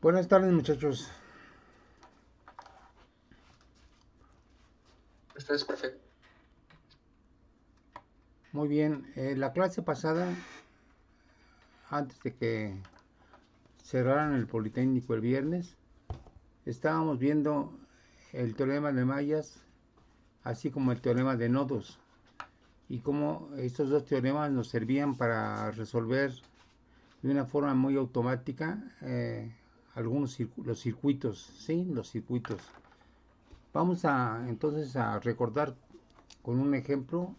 Buenas tardes, muchachos. Esto es perfecto. Muy bien. La clase pasada, antes de que cerraran el Politécnico el viernes, estábamos viendo el teorema de Mayas, así como el teorema de nodos, y cómo estos dos teoremas nos servían para resolver de una forma muy automática los circuitos, ¿sí? Los circuitos. Vamos a entonces a recordar con un ejemplo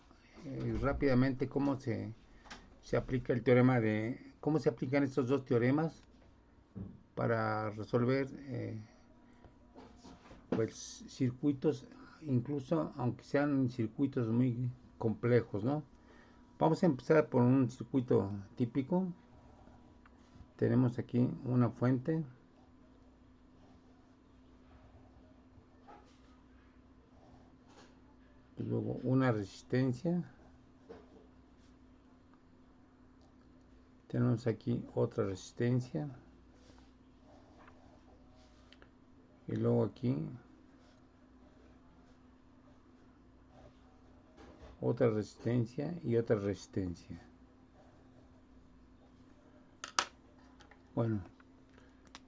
rápidamente se aplica el teorema de cómo se aplican estos dos teoremas para resolver pues circuitos, incluso aunque sean circuitos muy complejos, ¿no? Vamos a empezar por un circuito típico. Tenemos aquí una fuente, luego una resistencia, tenemos aquí otra resistencia, y luego aquí otra resistencia y otra resistencia. Bueno,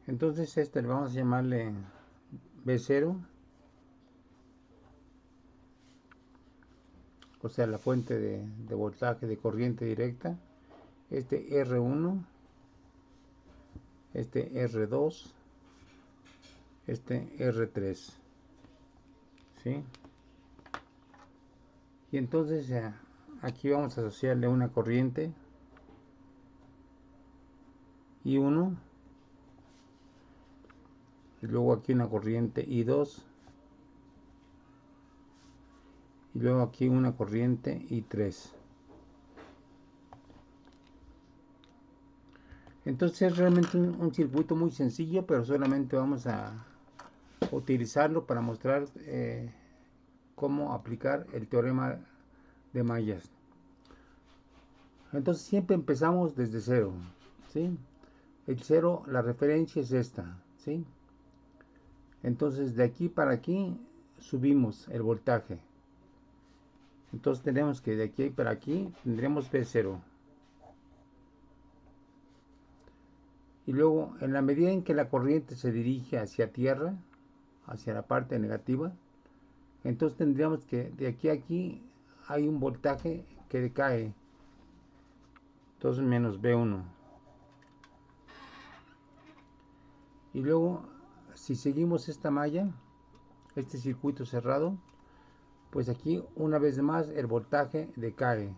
entonces este le vamos a llamarle B0, o sea la fuente de voltaje de corriente directa. Este R1, este R2, este R3, ¿sí? Y entonces aquí vamos a asociarle una corriente I1, y luego aquí una corriente I2, y luego aquí una corriente I3. Entonces es realmente un circuito muy sencillo, pero solamente vamos a utilizarlo para mostrar cómo aplicar el teorema de Mayas. Entonces siempre empezamos desde cero, ¿sí? El cero, la referencia es esta, ¿sí? Entonces de aquí para aquí subimos el voltaje. Entonces tenemos que de aquí para aquí tendremos V0. Y luego en la medida en que la corriente se dirige hacia tierra, hacia la parte negativa, entonces tendríamos que de aquí a aquí hay un voltaje que decae. Entonces menos V1. Y luego si seguimos esta malla, este circuito cerrado, pues aquí una vez más el voltaje decae.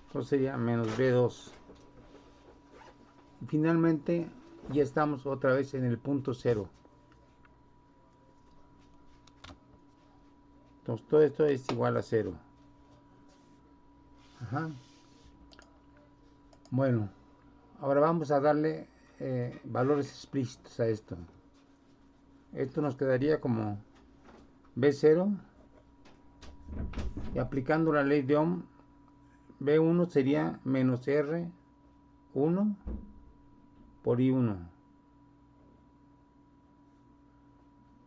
Entonces sería menos V2. Y finalmente ya estamos otra vez en el punto cero. Entonces todo esto es igual a cero. Ajá. Bueno, ahora vamos a darle valores explícitos a esto. Esto nos quedaría como B0, y aplicando la ley de Ohm, B1 sería menos R1 por I1.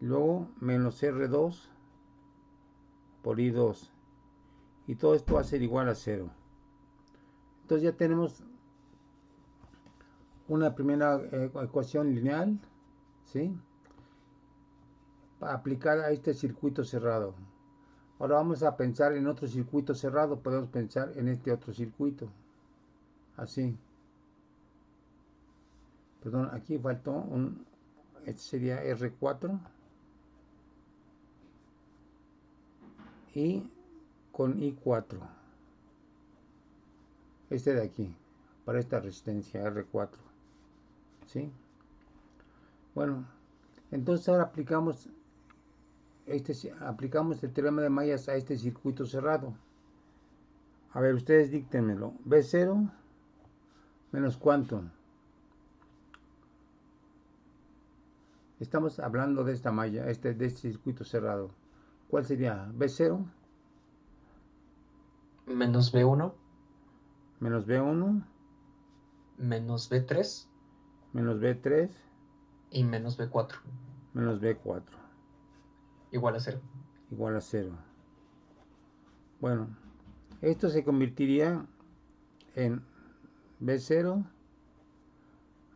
Luego menos R2 por I2. Y todo esto va a ser igual a cero. Entonces ya tenemos una primera ecuación lineal, ¿sí? Aplicada a este circuito cerrado. Ahora vamos a pensar en otro circuito cerrado. Podemos pensar en este otro circuito. Así. Perdón, aquí faltó un... Este sería R4. Y con I4. Este de aquí. Para esta resistencia R4. ¿Sí? Bueno, entonces ahora aplicamos el teorema de Mayas a este circuito cerrado. A ver, ustedes díctenmelo. B0 menos cuánto. Estamos hablando de esta malla, de este circuito cerrado. ¿Cuál sería? B0 Menos B1, menos B1 menos B3, menos B3 y menos B4 menos B4 igual a 0. igual a 0. Bueno, esto se convertiría en B0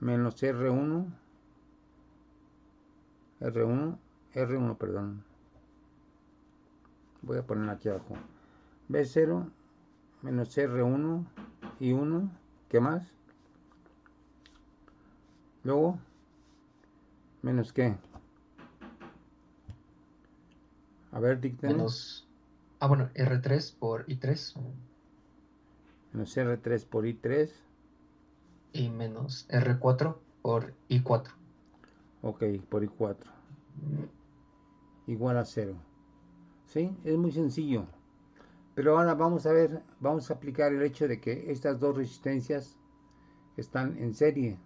menos R1, perdón. Voy a poner aquí abajo. B0 menos R1 y 1. ¿Qué más? Luego, ¿menos qué? A ver, díctame. Menos, bueno, R3 por I3 Menos R3 por I3. y menos R4 por I4. Ok, por I4. Igual a 0. ¿Sí? Es muy sencillo. Pero ahora vamos a ver, vamos a aplicar el hecho de que estas dos resistencias están en serie.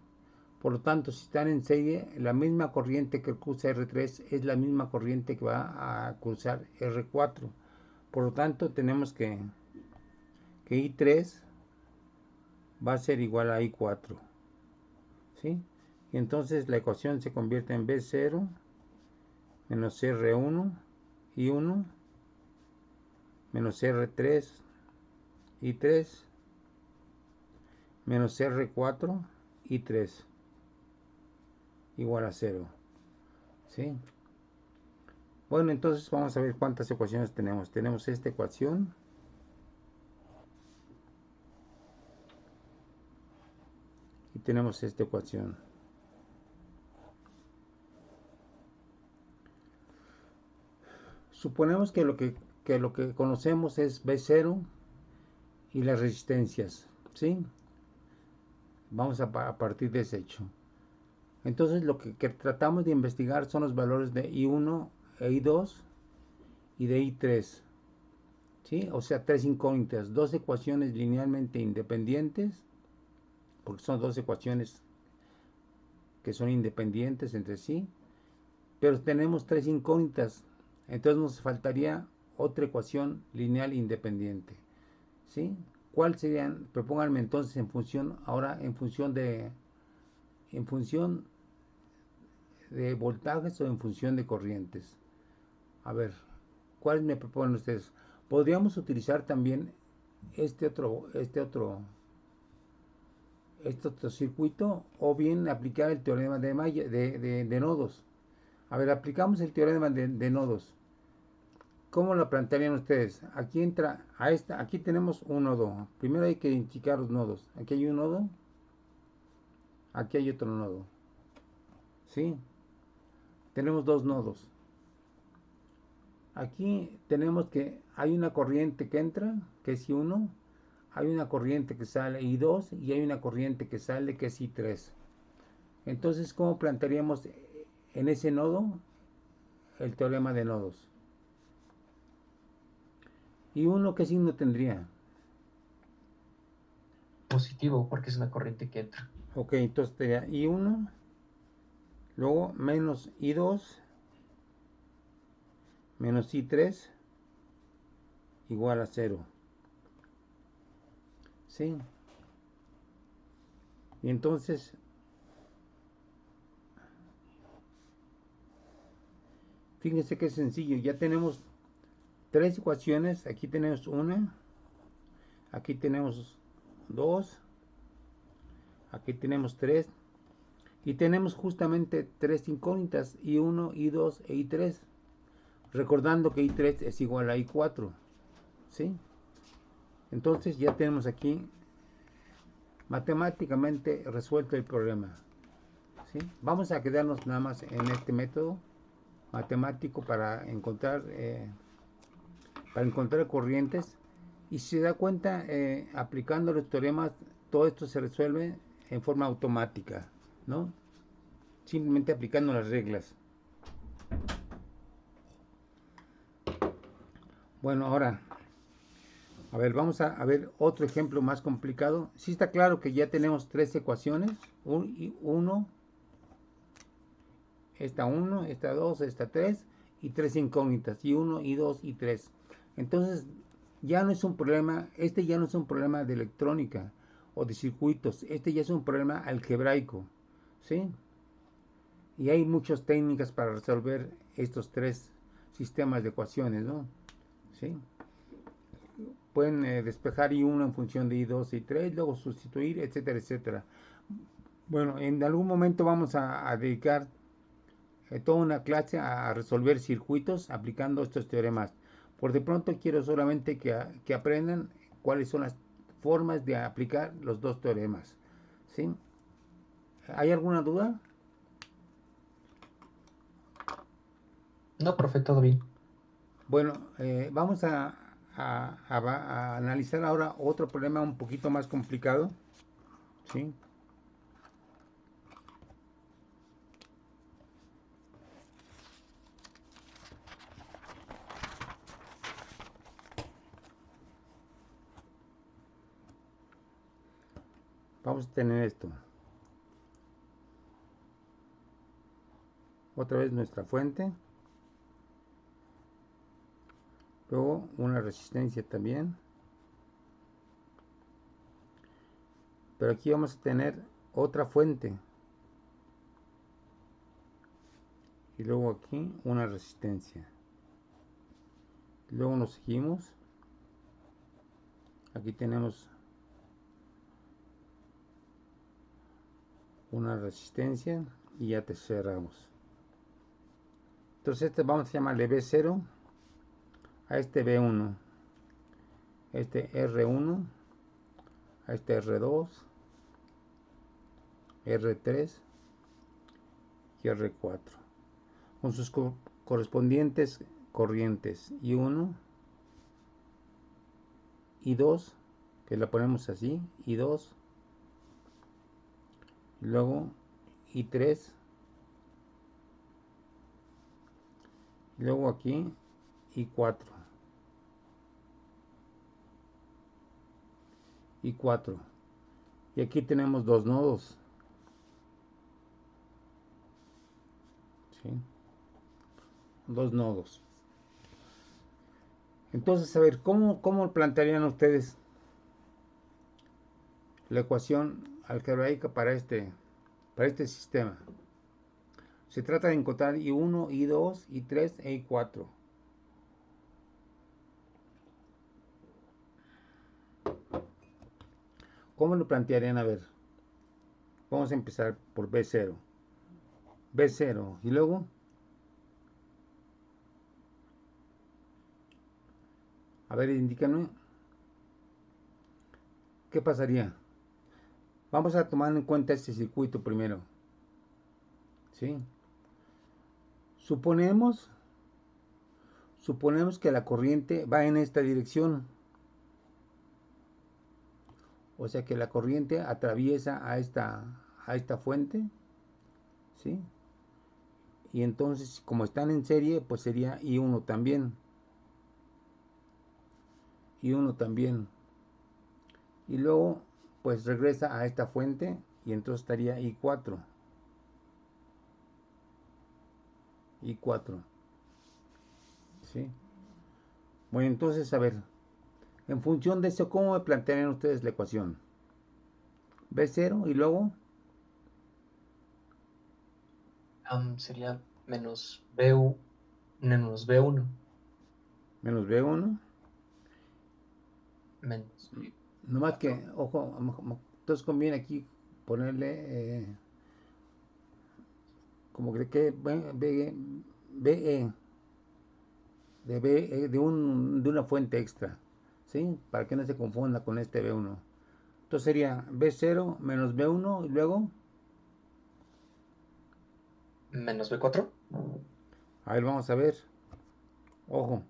Por lo tanto, si están en serie, la misma corriente que cruza R3 es la misma corriente que va a cruzar R4. Por lo tanto, tenemos que I3 va a ser igual a I4. ¿Sí? Y entonces la ecuación se convierte en B0 menos R1 y 1 menos R3 y 3 menos R4 y 3 igual a 0. ¿Sí? Bueno, entonces vamos a ver cuántas ecuaciones tenemos. Tenemos esta ecuación. Y tenemos esta ecuación. Suponemos que lo que conocemos es B0 y las resistencias. ¿Sí? Vamos a partir de ese hecho. Entonces lo que tratamos de investigar son los valores de I1 e I2 y de I3. ¿Sí? O sea, tres incógnitas, dos ecuaciones linealmente independientes, porque son dos ecuaciones que son independientes entre sí, pero tenemos tres incógnitas, entonces nos faltaría otra ecuación lineal independiente. ¿Sí? ¿Cuál serían? Propónganme entonces en función, ahora en función de voltajes o en función de corrientes. A ver, ¿cuáles me proponen ustedes? Podríamos utilizar también este otro circuito o bien aplicar el teorema de nodos. A ver, aplicamos el teorema de nodos. ¿Cómo lo plantearían ustedes? Aquí entra aquí tenemos un nodo. Primero hay que identificar los nodos. Aquí hay un nodo, aquí hay otro nodo. ¿Sí? Tenemos dos nodos. Aquí tenemos que hay una corriente que entra, que es I1, hay una corriente que sale I2 y hay una corriente que sale que es I3. Entonces, ¿cómo plantearíamos en ese nodo el teorema de nodos? ¿I1 qué signo tendría? Positivo porque es una corriente que entra. Ok, entonces tendría I1, luego menos I2, menos I3, igual a 0. ¿Sí? Y entonces, fíjense que es sencillo. Ya tenemos tres ecuaciones. Aquí tenemos una, aquí tenemos dos, aquí tenemos tres. Y tenemos justamente tres incógnitas, I1, I2 e I3. Recordando que I3 es igual a I4. ¿Sí? Entonces ya tenemos aquí matemáticamente resuelto el problema. ¿Sí? Vamos a quedarnos nada más en este método matemático para encontrar corrientes. Y si se da cuenta, aplicando los teoremas, todo esto se resuelve en forma automática, ¿no? Simplemente aplicando las reglas. Bueno, ahora, a ver, vamos a ver otro ejemplo más complicado. Sí está claro que ya tenemos tres ecuaciones, esta 1, esta 2, esta 3 y tres incógnitas, y 1, y 2 y 3. Entonces, ya no es un problema, este ya no es un problema de electrónica o de circuitos, este ya es un problema algebraico, ¿sí? Y hay muchas técnicas para resolver estos tres sistemas de ecuaciones, ¿no? ¿Sí? Pueden despejar I1 en función de I2 y I3, luego sustituir, etcétera, etcétera. Bueno, en algún momento vamos a dedicar toda una clase a resolver circuitos aplicando estos teoremas. Por de pronto quiero solamente que aprendan cuáles son las formas de aplicar los dos teoremas. ¿Sí? ¿Hay alguna duda? No, profe, todo bien. Bueno, vamos a analizar ahora otro problema un poquito más complicado. ¿Sí? Vamos a tener esto. Otra vez nuestra fuente. Luego una resistencia también. Pero aquí vamos a tener otra fuente. Y luego aquí una resistencia. Luego nos seguimos. Aquí tenemos una resistencia y ya te cerramos. Entonces este vamos a llamarle B0, a este B1, este R1, a este R2, R3 y R4, con sus correspondientes corrientes I1, I2, que la ponemos así, I2, luego I3, luego aquí I4, I4, y aquí tenemos dos nodos, ¿sí? Dos nodos. Entonces, a ver, ¿cómo plantearían ustedes la ecuación algebraica para este sistema? Se trata de encontrar I1, I2, I3 e I4. ¿Cómo lo plantearían? A ver, vamos a empezar por B0. B0, y luego, a ver, indícame, ¿qué pasaría? Vamos a tomar en cuenta este circuito primero, ¿sí? Suponemos que la corriente va en esta dirección, o sea que la corriente atraviesa a esta fuente, ¿sí? Y entonces, como están en serie, pues sería I1 también. I1 también. Y luego, pues regresa a esta fuente y entonces estaría I4. I4. ¿Sí? Bueno, entonces, a ver, en función de eso, ¿cómo me plantearían ustedes la ecuación? B0 y luego Sería menos BU, menos B1, menos B1. menos No más que, B4. ojo, entonces conviene aquí ponerle como que BE, de una fuente extra, ¿sí? Para que no se confunda con este B1. Entonces sería B0 menos B1 y luego, Menos B4. a ver, vamos a ver, ojo,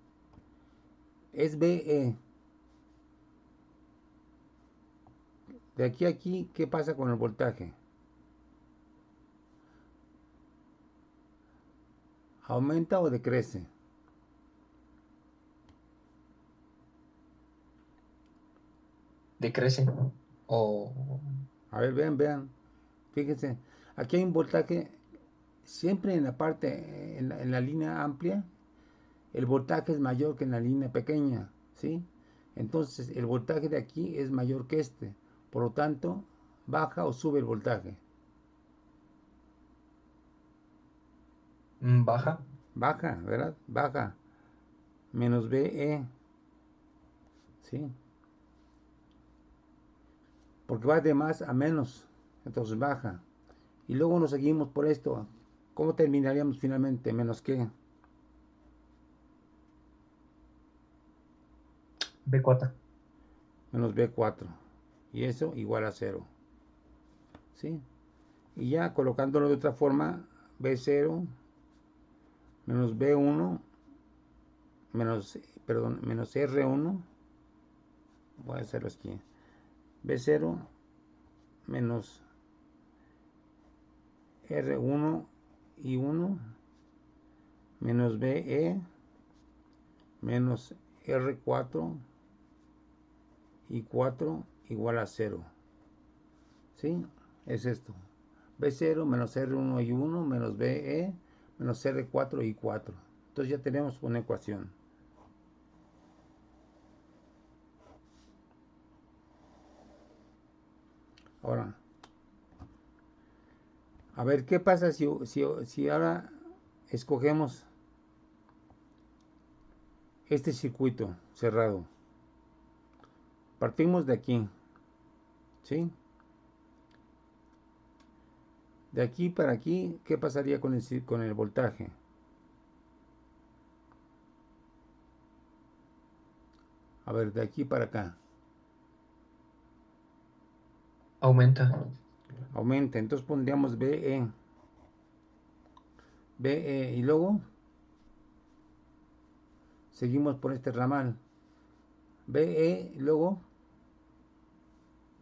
es BE. De aquí a aquí, ¿qué pasa con el voltaje? ¿Aumenta o decrece? Decrece. O A ver, vean, fíjense, aquí hay un voltaje siempre en la parte, en la línea amplia, el voltaje es mayor que en la línea pequeña, ¿sí? Entonces el voltaje de aquí es mayor que este, por lo tanto, baja o sube el voltaje. Baja. Baja, ¿verdad? Baja. Menos BE, ¿sí? Porque va de más a menos, entonces baja. Y luego nos seguimos por esto. ¿Cómo terminaríamos finalmente? Menos qué. B4. Menos B4. Y eso igual a cero, ¿sí? Y ya colocándolo de otra forma, B0 menos B1 menos, perdón, menos R1. Voy a hacerlo aquí. B0 menos R1 y 1 menos BE menos R4 y 4 igual a cero, ¿sí? Es esto. B0 menos R1 y 1 menos BE menos R4 y 4. Entonces ya tenemos una ecuación. Ahora, a ver, ¿qué pasa si ahora escogemos este circuito cerrado? Partimos de aquí, ¿sí? De aquí para aquí, ¿qué pasaría con el voltaje? A ver, de aquí para acá. Aumenta. Aumenta, entonces pondríamos BE. BE y luego seguimos por este ramal. BE, luego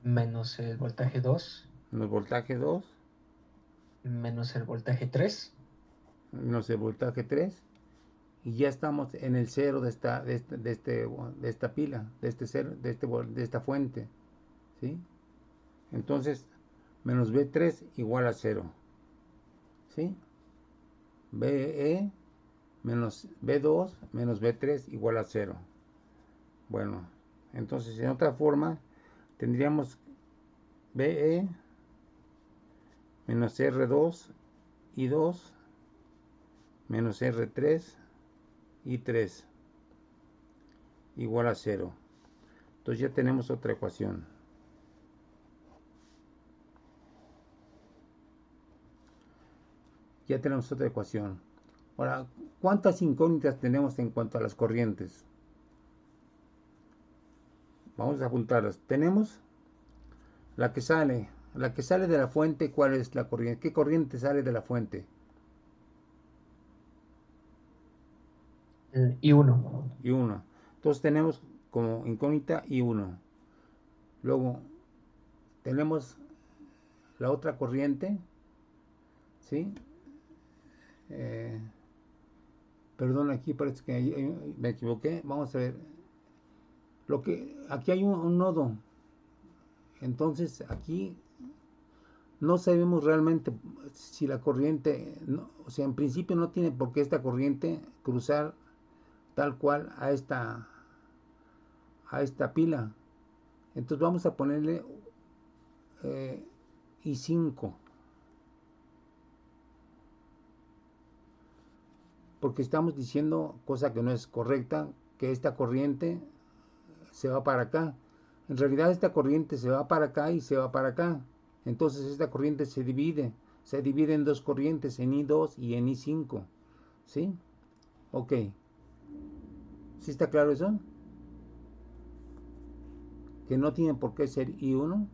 Menos el voltaje 2. menos voltaje 2, Menos el voltaje 3. menos el voltaje 3. Y ya estamos en el cero de esta pila, de este cero, de esta fuente, ¿sí? Entonces, menos B3 igual a cero, ¿sí? BE menos B2 menos B3 igual a cero. Bueno, entonces en otra forma tendríamos BE menos R2 y 2 menos R3 y 3 igual a cero. Entonces ya tenemos otra ecuación. Ya tenemos otra ecuación. Ahora, ¿cuántas incógnitas tenemos en cuanto a las corrientes? Vamos a apuntarlas. Tenemos la que sale de la fuente. ¿Cuál es la corriente? ¿Qué corriente sale de la fuente? I1. Y 1. Entonces tenemos como incógnita I1. Luego tenemos la otra corriente, ¿sí? Eh, Perdón, aquí parece que me equivoqué. Vamos a ver. Aquí hay un nodo. Entonces aquí no sabemos realmente si la corriente, o sea, en principio no tiene por qué esta corriente cruzar tal cual a esta pila. Entonces vamos a ponerle eh, I5, porque estamos diciendo cosa que no es correcta, que esta corriente se va para acá. En realidad esta corriente se va para acá y se va para acá. Entonces esta corriente se divide en dos corrientes, en I2 y en I5. ¿Sí? Ok. ¿Sí está claro eso? Que no tiene por qué ser I1.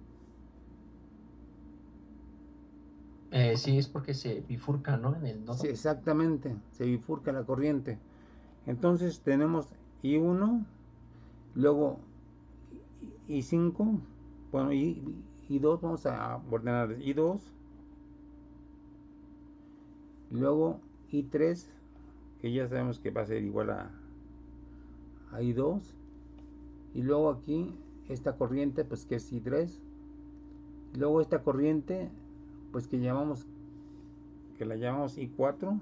Sí, es porque se bifurca, ¿no? En el Sí, nodo. exactamente, se bifurca la corriente. Entonces tenemos I1, luego I5, bueno, I2, vamos a ordenar I2, luego I3, que ya sabemos que va a ser igual a I2, y luego aquí esta corriente, pues que es I3, luego esta corriente, pues que la llamamos I4,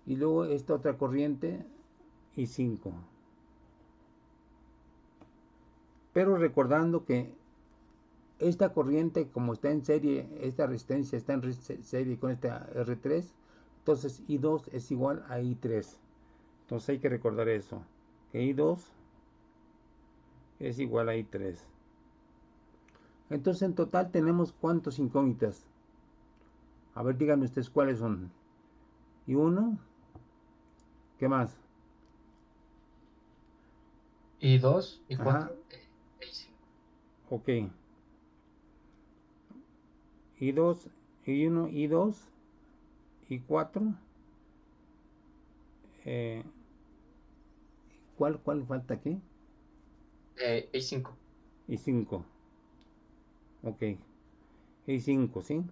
y luego esta otra corriente I5. Pero recordando que esta corriente, como está en serie, esta resistencia está en serie con esta R3, entonces I2 es igual a I3. Entonces hay que recordar eso, que I2 es igual a I3. Entonces en total tenemos ¿cuántos incógnitas? A ver, díganme ustedes cuáles son. I1, ¿qué más? I2, Ajá, I4, I5. ok. I2, I1, I2, I4. Eh, ¿cuál falta aquí? I5. I5, ok. I5, ¿sí?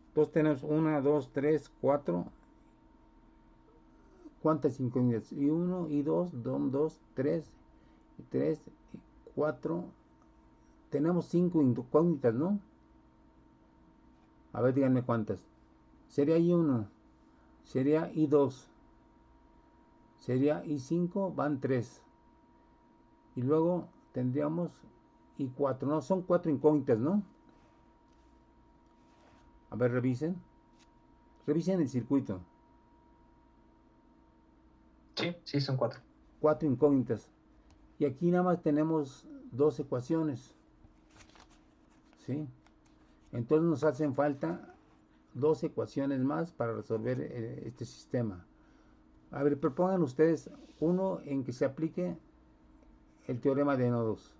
Entonces tenemos 1, 2, 3, 4. ¿Cuántas incógnitas? I1, I2, 2, 3, 3, 4. Tenemos 5 incógnitas, ¿no? A ver, díganme cuántas. Sería I1, sería I2, sería I5, van 3. Y luego tendríamos I4, ¿no? Son 4 incógnitas, ¿no? A ver, revisen. Revisen el circuito. Sí, sí, son 4. 4 incógnitas. Y aquí nada más tenemos 2 ecuaciones, ¿sí? Entonces nos hacen falta 2 ecuaciones más para resolver este sistema. A ver, propongan ustedes uno en que se aplique el teorema de nodos.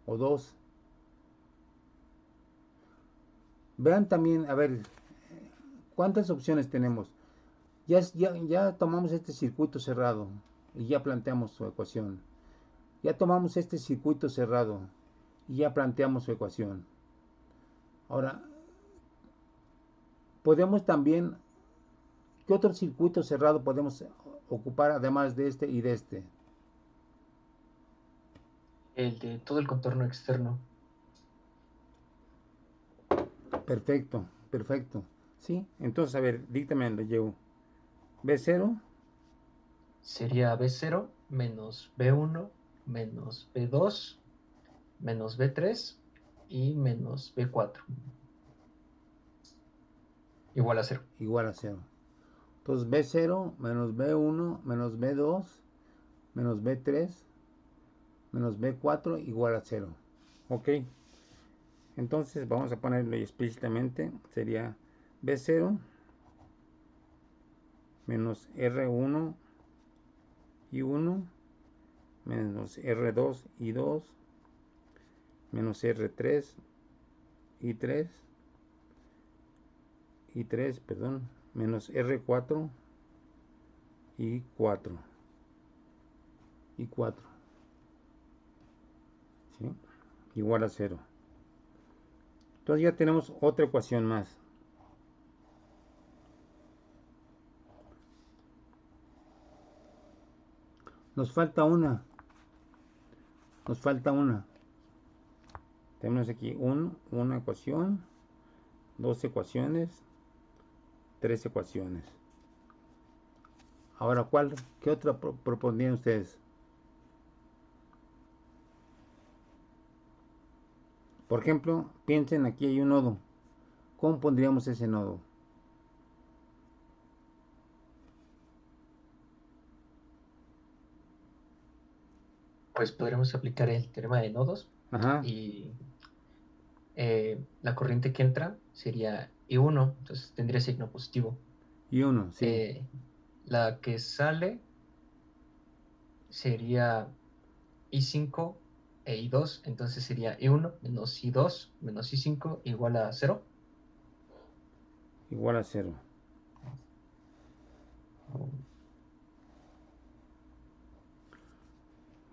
O dos. Vean también, a ver, ¿cuántas opciones tenemos? Ya tomamos este circuito cerrado y ya planteamos su ecuación. Ya tomamos este circuito cerrado y ya planteamos su ecuación. Ahora, podemos también, ¿qué otro circuito cerrado podemos ocupar además de este y de este? El de todo el contorno externo. Perfecto, perfecto. ¿Sí? Entonces, a ver, díctame, lo llevo. B0, Sería B0 menos B1 menos B2 menos B3 y menos B4. Igual a 0. igual a 0. Entonces, B0 menos B1 menos B2 menos B3 menos B4 igual a 0. Ok. Entonces, vamos a ponerlo explícitamente. Sería B0 menos R1 y 1 menos R2 y 2 menos R3 y 3 y 3, perdón, menos R4 y 4 y 4, ¿sí? Igual a 0. Entonces ya tenemos otra ecuación más. Nos falta una. Nos falta una. Tenemos aquí una ecuación, dos ecuaciones, tres ecuaciones. Ahora, ¿qué otra propondrían ustedes? Por ejemplo, piensen, aquí hay un nodo. ¿Cómo pondríamos ese nodo? Pues podremos aplicar el teorema de nodos Ajá, y la corriente que entra sería I1, entonces tendría signo positivo. y uno, sí. Eh, la que sale sería I5 e I2, entonces sería I1 menos I2 menos I5 igual a 0. Igual a 0.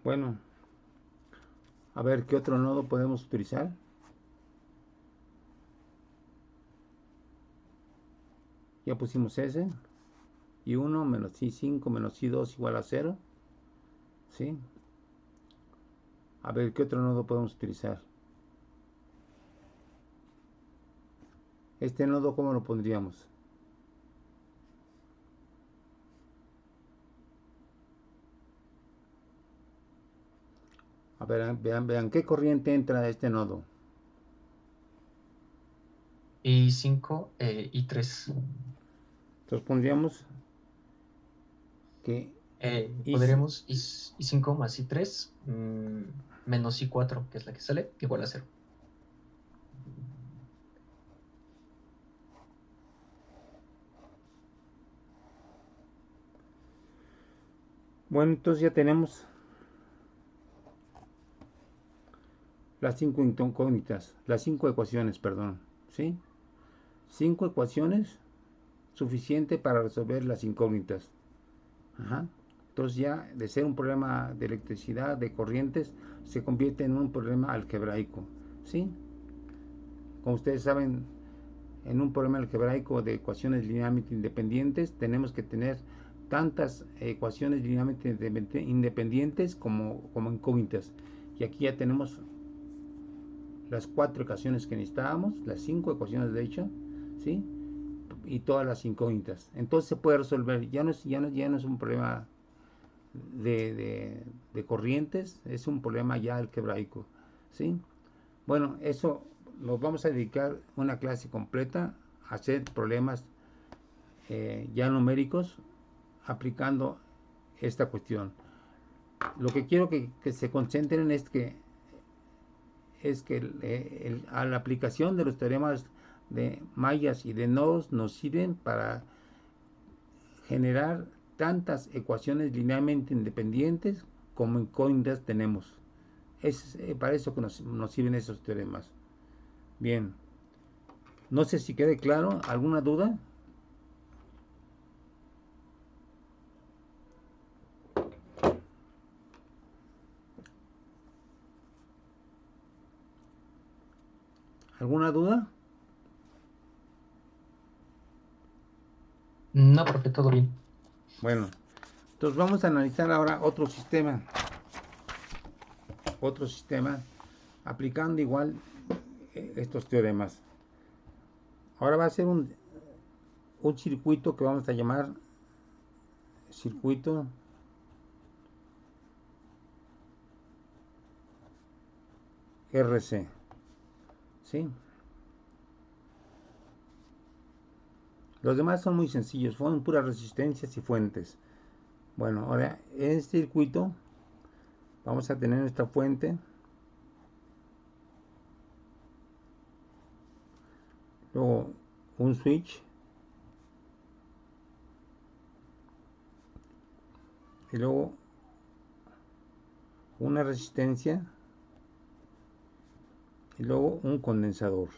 Bueno, a ver qué otro nodo podemos utilizar. Ya pusimos ese. Y 1 menos I5 menos I2 igual a 0. ¿Sí? A ver qué otro nodo podemos utilizar. Este nodo, ¿cómo lo pondríamos? A ver, vean, ¿qué corriente entra a este nodo? I5 I3. Entonces pondríamos que I, Podríamos I5 más I3 menos I4, que es la que sale, igual a 0. bueno, entonces ya tenemos las 5 incógnitas, las 5 ecuaciones, perdón, ¿sí? 5 ecuaciones suficiente para resolver las incógnitas. Ajá. Entonces ya de ser un problema de electricidad, de corrientes, se convierte en un problema algebraico, ¿sí? Como ustedes saben, en un problema algebraico de ecuaciones linealmente independientes, tenemos que tener tantas ecuaciones linealmente independientes como incógnitas. Y aquí ya tenemos las 4 ecuaciones que necesitábamos, las 5 ecuaciones de hecho, ¿sí? Y todas las incógnitas. Entonces se puede resolver, ya no es un problema de corrientes, es un problema ya algebraico, ¿sí? Bueno, eso nos vamos a dedicar una clase completa a hacer problemas ya numéricos aplicando esta cuestión. Lo que quiero que se concentren es que a la aplicación de los teoremas de mallas y de nodos nos sirven para generar tantas ecuaciones linealmente independientes como incógnitas tenemos. Es para eso que nos sirven esos teoremas. Bien, no sé si quede claro. ¿Alguna duda? ¿Alguna duda? No, profe, todo bien. Bueno, entonces vamos a analizar ahora otro sistema aplicando igual estos teoremas. Ahora va a ser un circuito que vamos a llamar circuito RC, ¿sí? Los demás son muy sencillos, son puras resistencias y fuentes. Bueno, ahora en este circuito vamos a tener nuestra fuente, luego un switch y luego una resistencia y luego un condensador.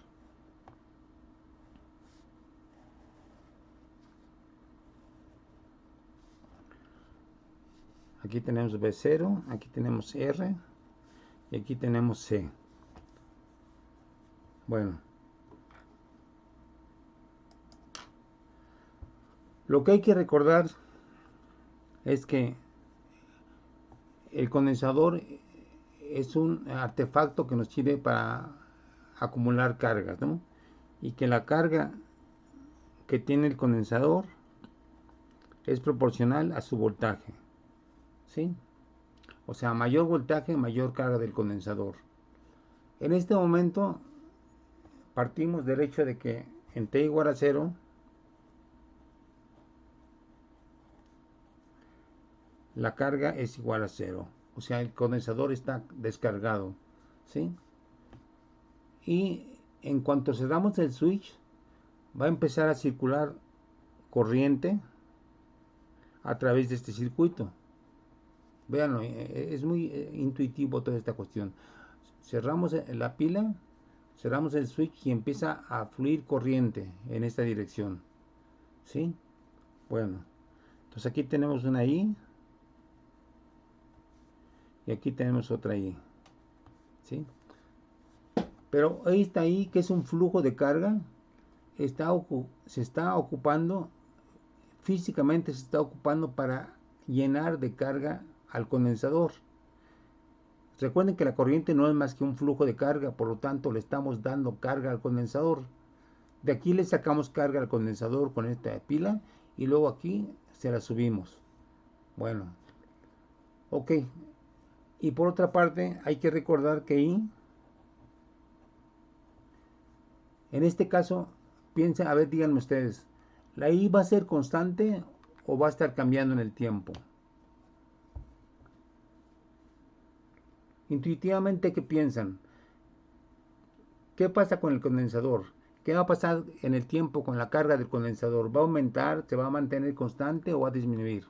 Aquí tenemos B0, aquí tenemos R y aquí tenemos C. Bueno, lo que hay que recordar es que el condensador es un artefacto que nos sirve para acumular cargas, ¿no? Y que la carga que tiene el condensador es proporcional a su voltaje, ¿sí? O sea, mayor voltaje, mayor carga del condensador. En este momento partimos del hecho de que en T igual a 0, la carga es igual a 0. O sea, el condensador está descargado, ¿sí? Y en cuanto cerramos el switch, va a empezar a circular corriente a través de este circuito. Veanlo, es muy intuitivo toda esta cuestión. Cerramos la pila, cerramos el switch y empieza a fluir corriente en esta dirección, ¿sí? Bueno, entonces aquí tenemos una I y aquí tenemos otra I, ¿sí? Pero esta I, que es un flujo de carga, se está ocupando, físicamente se está ocupando para llenar de carga al condensador. Recuerden que la corriente no es más que un flujo de carga, por lo tanto le estamos dando carga al condensador. De aquí le sacamos carga al condensador con esta pila y luego aquí se la subimos. Bueno, ok. Y por otra parte, hay que recordar que I, en este caso, piensen, a ver, díganme ustedes, ¿la I va a ser constante o va a estar cambiando en el tiempo? Intuitivamente, ¿qué piensan? ¿Qué pasa con el condensador? ¿Qué va a pasar en el tiempo con la carga del condensador? ¿Va a aumentar, se va a mantener constante o va a disminuir?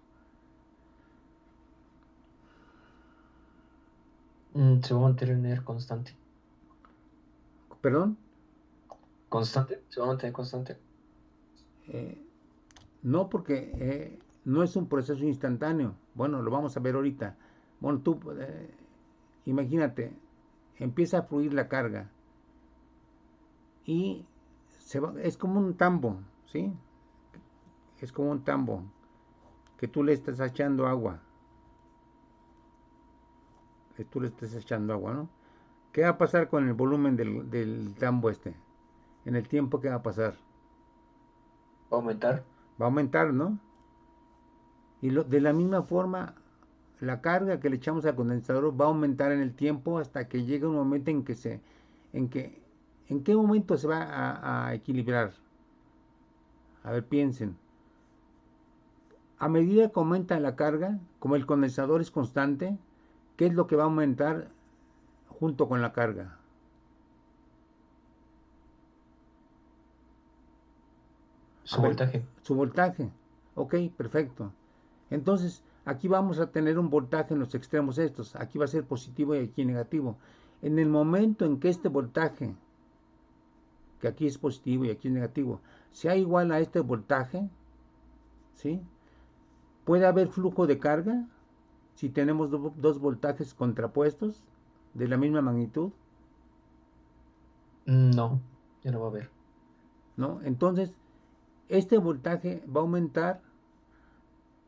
Se va a mantener constante. ¿Perdón? ¿Constante? ¿Se va a mantener constante? Eh, no, porque no es un proceso instantáneo. Bueno, lo vamos a ver ahorita. Bueno, tú imagínate, empieza a fluir la carga y es como un tambo, ¿sí? Es como un tambo que tú le estás echando agua, que tú le estás echando agua, ¿no? ¿Qué va a pasar con el volumen del tambo este? En el tiempo, ¿qué va a pasar? ¿Va a aumentar? Va a aumentar, ¿no? Y de la misma forma, la carga que le echamos al condensador va a aumentar en el tiempo hasta que llegue un momento en que, ¿en qué momento se va a equilibrar? A ver, piensen. A medida que aumenta la carga, como el condensador es constante, ¿qué es lo que va a aumentar junto con la carga? A Su ver, voltaje. su voltaje. Ok, perfecto. Entonces, aquí vamos a tener un voltaje en los extremos estos. Aquí va a ser positivo y aquí negativo. En el momento en que este voltaje, que aquí es positivo y aquí es negativo, sea igual a este voltaje, ¿sí? Puede haber flujo de carga si tenemos dos voltajes contrapuestos de la misma magnitud, No, ya no va a haber. ¿no? Entonces, este voltaje va a aumentar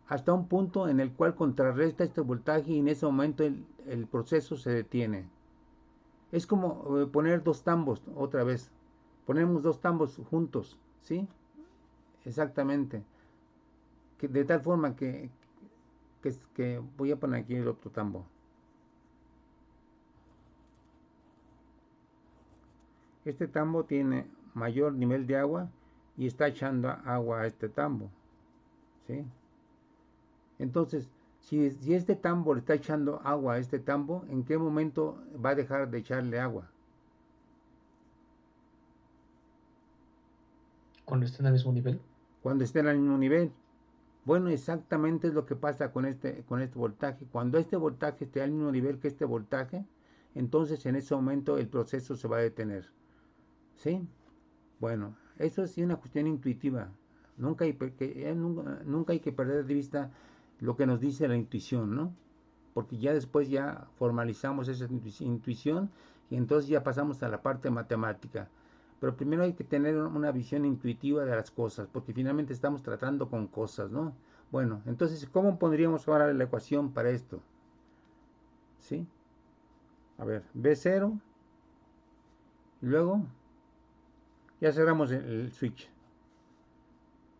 hasta un punto en el cual contrarresta este voltaje y en ese momento el proceso se detiene. Es como poner dos tambos otra vez. Ponemos dos tambos juntos, ¿sí? Exactamente. De tal forma que voy a poner aquí el otro tambo. Este tambo tiene mayor nivel de agua y está echando agua a este tambo, ¿sí? Entonces, si este tambo le está echando agua a este tambo, ¿en qué momento va a dejar de echarle agua? Cuando estén al mismo nivel. Cuando estén al mismo nivel. Bueno, exactamente es lo que pasa con este voltaje. Cuando este voltaje esté al mismo nivel que este voltaje, entonces en ese momento el proceso se va a detener. ¿Sí? Bueno, eso es una cuestión intuitiva. Nunca hay que perder de vista lo que nos dice la intuición, ¿no? Porque ya después ya formalizamos esa intuición y entonces ya pasamos a la parte matemática. Pero primero hay que tener una visión intuitiva de las cosas, porque finalmente estamos tratando con cosas, ¿no? Bueno, entonces, ¿cómo pondríamos ahora la ecuación para esto? ¿Sí? A ver, B0, y luego ya cerramos el switch.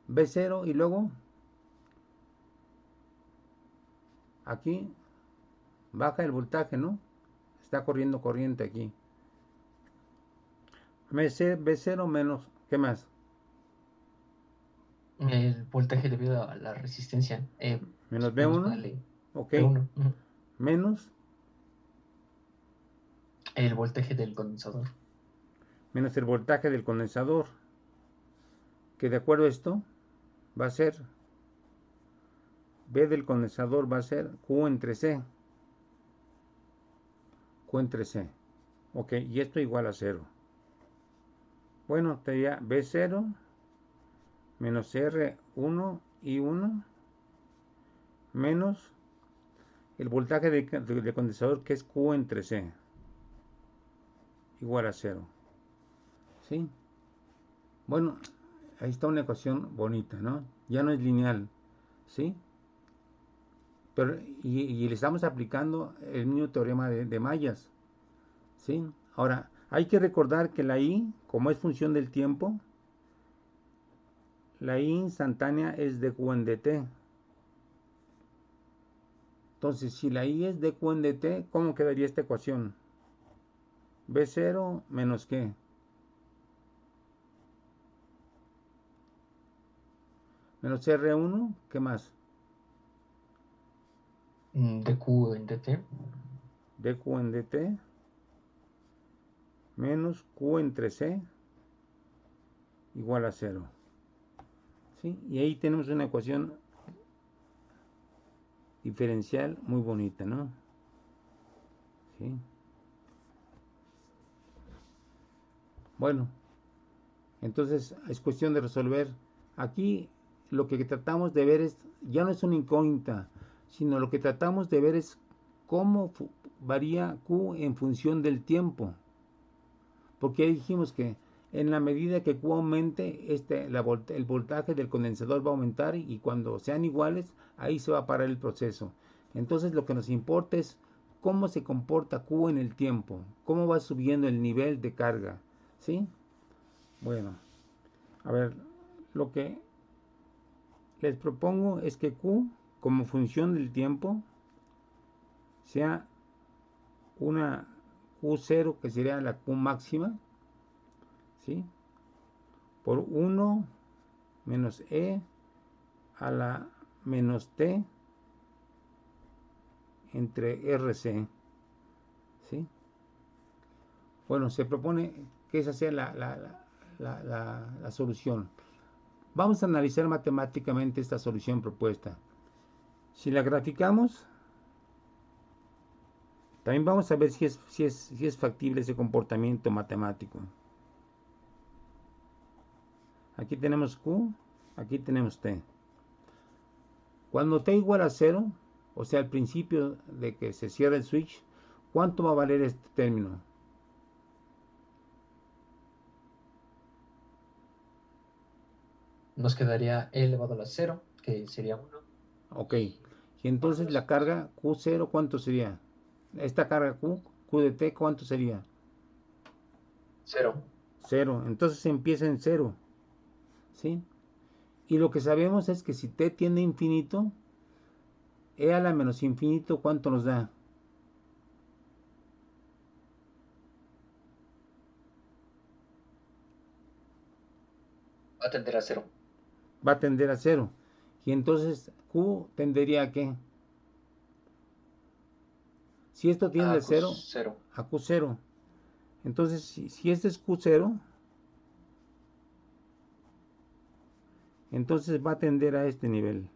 B0 y luego aquí baja el voltaje, ¿no? Está corriendo corriente aquí. B0 menos, ¿qué más? El voltaje debido a la resistencia. Menos Menos B1, vale ok, B1. menos, El voltaje del condensador. menos el voltaje del condensador, que de acuerdo a esto va a ser, B del condensador va a ser Q entre C, Q entre C, ok, y esto igual a 0. Bueno, sería B0 menos R1 y 1 menos el voltaje de condensador que es Q entre C, igual a 0. ¿Sí? Bueno, ahí está una ecuación bonita, ¿no? Ya no es lineal, ¿sí? Pero, y le estamos aplicando el mismo teorema de mallas, ¿sí? Ahora, hay que recordar que la I, como es función del tiempo, la I instantánea es de Q en dt, Entonces, si la I es dQ en dt, ¿cómo quedaría esta ecuación? B0 menos ¿qué? Menos R1, ¿qué más? dq en dt. dQ en dt menos Q entre C igual a 0. ¿Sí? Y ahí tenemos una ecuación diferencial muy bonita, ¿no? ¿Sí? Bueno, entonces es cuestión de resolver. Aquí lo que tratamos de ver es, ya no es una incógnita, sino lo que tratamos de ver es cómo varía Q en función del tiempo. Porque ya dijimos que en la medida que Q aumente, el voltaje del condensador va a aumentar y cuando sean iguales, ahí se va a parar el proceso. Entonces lo que nos importa es cómo se comporta Q en el tiempo, cómo va subiendo el nivel de carga. ¿Sí? Bueno, a ver, lo que les propongo es que Q, como función del tiempo, sea una Q0, que sería la Q máxima, ¿sí? Por 1 menos E a la menos T entre RC, ¿sí? Bueno, se propone que esa sea la solución. Vamos a analizar matemáticamente esta solución propuesta. Si la graficamos, también vamos a ver si es factible ese comportamiento matemático. Aquí tenemos Q, aquí tenemos T. Cuando T igual a 0, o sea, al principio de que se cierra el switch, ¿cuánto va a valer este término? Nos quedaría e elevado a la 0, que sería 1. Ok. Y Y por entonces la 2, carga Q0, ¿cuánto sería? Esta carga Q de T, ¿cuánto sería? 0. 0. Entonces empieza en 0. ¿Sí? Y lo que sabemos es que si T tiende a infinito, E a la menos infinito, ¿cuánto nos da? Va a tender a 0. Va a tender a 0. Y entonces Q tendería a ¿qué? Si esto tiende A a 0, Q0. a Q0. Entonces, si este es Q0, entonces va a tender a este nivel.